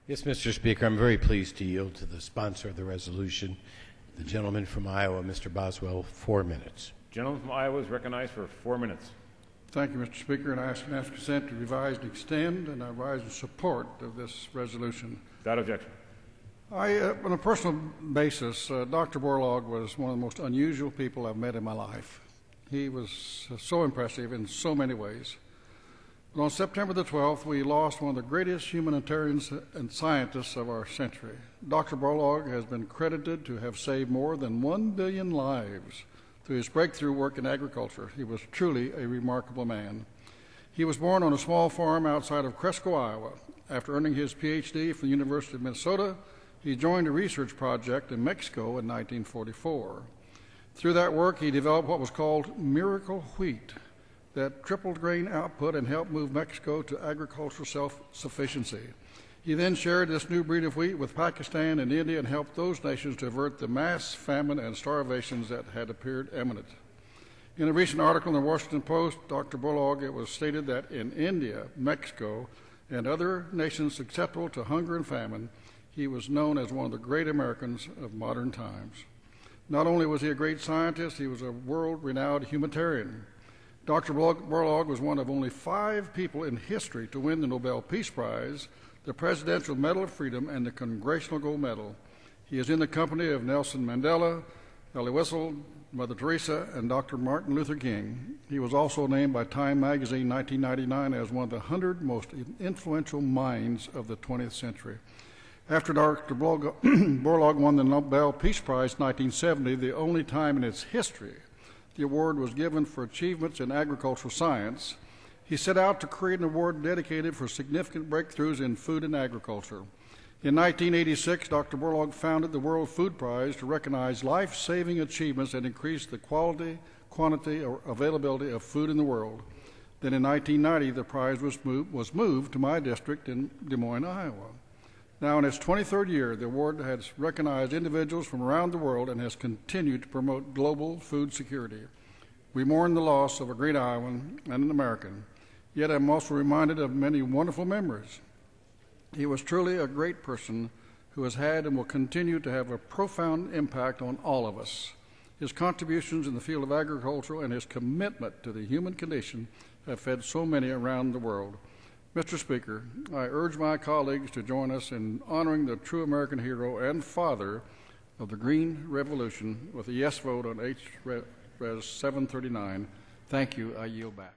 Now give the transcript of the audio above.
Yes, Mr. Speaker, I'm very pleased to yield to the sponsor of the resolution, the gentleman from Iowa, Mr. Boswell, 4 minutes. Gentleman from Iowa is recognized for 4 minutes. Thank you, Mr. Speaker, and I ask consent to revise and extend, and I rise in support of this resolution. Without objection. On a personal basis, Dr. Borlaug was one of the most unusual people I've met in my life. He was so impressive in so many ways. But on September the 12th, we lost one of the greatest humanitarians and scientists of our century. Dr. Borlaug has been credited to have saved more than 1 billion lives through his breakthrough work in agriculture. He was truly a remarkable man. He was born on a small farm outside of Cresco, Iowa. After earning his Ph.D. from the University of Minnesota, he joined a research project in Mexico in 1944. Through that work, he developed what was called miracle wheat that tripled grain output and helped move Mexico to agricultural self-sufficiency. He then shared this new breed of wheat with Pakistan and India and helped those nations to avert the mass famine and starvations that had appeared imminent. In a recent article in the Washington Post, Dr. Borlaug, it was stated that in India, Mexico, and other nations susceptible to hunger and famine, he was known as one of the great Americans of modern times. Not only was he a great scientist, he was a world-renowned humanitarian. Dr. Borlaug was one of only 5 people in history to win the Nobel Peace Prize, the Presidential Medal of Freedom, and the Congressional Gold Medal. He is in the company of Nelson Mandela, Elie Wiesel, Mother Teresa, and Dr. Martin Luther King. He was also named by Time magazine 1999 as one of the 100 most influential minds of the 20th century. After Dr. Borlaug won the Nobel Peace Prize in 1970, the only time in its history the award was given for achievements in agricultural science, he set out to create an award dedicated for significant breakthroughs in food and agriculture. In 1986, Dr. Borlaug founded the World Food Prize to recognize life-saving achievements that increase the quality, quantity, or availability of food in the world. Then in 1990, the prize was moved to my district in Des Moines, Iowa. Now, in its 23rd year, the award has recognized individuals from around the world and has continued to promote global food security. We mourn the loss of a great Iowan and an American, yet I'm also reminded of many wonderful memories. He was truly a great person who has had and will continue to have a profound impact on all of us. His contributions in the field of agriculture and his commitment to the human condition have fed so many around the world. Mr. Speaker, I urge my colleagues to join us in honoring the true American hero and father of the Green Revolution with a yes vote on H.RES 739. Thank you. I yield back.